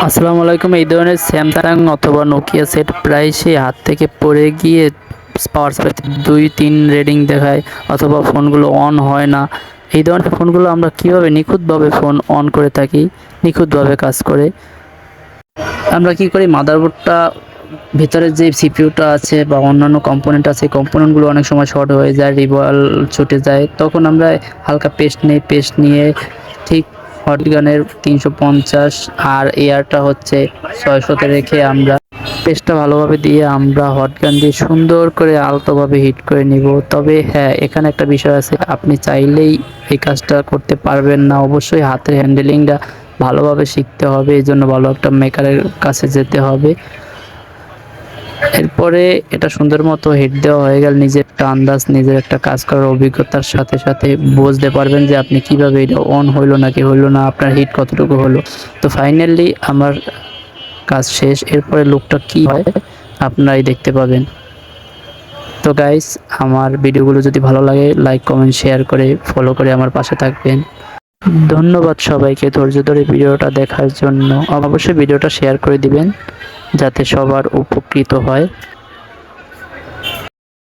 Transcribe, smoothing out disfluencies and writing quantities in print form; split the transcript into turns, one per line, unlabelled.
আসসালামু আলাইকুম। এই ধরনের স্যামসাং অথবা নোকিয়া সেট প্রায়শই হাত থেকে পড়ে গিয়ে পাওয়ার সাপ্লাই 2-3 রিডিং দেখায় অথবা ফোনগুলো অন হয় না। এই ধরনের ফোনগুলো আমরা কীভাবে নিখুঁতভাবে ফোন অন করে থাকি, নিখুঁতভাবে কাজ করে। আমরা কি করি, মাদারবোর্ডটা ভিতরে যে সিপিইউটা আছে বা অন্যান্য কম্পোনেন্ট আছে, কম্পোনেন্টগুলো অনেক সময় শর্ট হয়ে যায়, রিবল ছুটে যায়। তখন আমরা হালকা পেস্ট নিই, পেস্ট নিয়ে ঠিক হটগানের 350 আর এয়ারটা হচ্ছে 600-তে রেখে আমরা পেস্টটা ভালোভাবে দিয়ে আমরা হটগান দিয়ে সুন্দর করে আলতোভাবে হিট করে নিব। তবে হ্যাঁ, এখানে একটা বিষয় আছে, আপনি চাইলেই এই কাজটা করতে পারবেন না। অবশ্যই হাতের হ্যান্ডেলিংটা ভালোভাবে শিখতে হবে, এই জন্য ভালো একটা মেকারের কাছে যেতে হবে। এরপরে এটা সুন্দর মতো হিট দেওয়া হয়ে গেল, নিজের একটা আন্দাজ, নিজের একটা কাজ করার অভিজ্ঞতার সাথে সাথে বুঝতে পারবেন যে আপনি কিভাবে এটা অন হইলো নাকি হইলো না, আপনার হিট কতটুকু হলো। তো ফাইনালি আমার কাজ শেষ। এরপরে লুকটা কি হয় আপনারাই দেখতে পাবেন। তো গাইস, আমার ভিডিওগুলো যদি ভালো লাগে লাইক কমেন্ট শেয়ার করে ফলো করে আমার পাশে থাকবেন। ধন্যবাদ সবাইকে ধৈর্য ধরে ভিডিওটা দেখার জন্য। অবশ্যই ভিডিওটা শেয়ার করে দিবেন যাতে সবার উপকৃত হয়।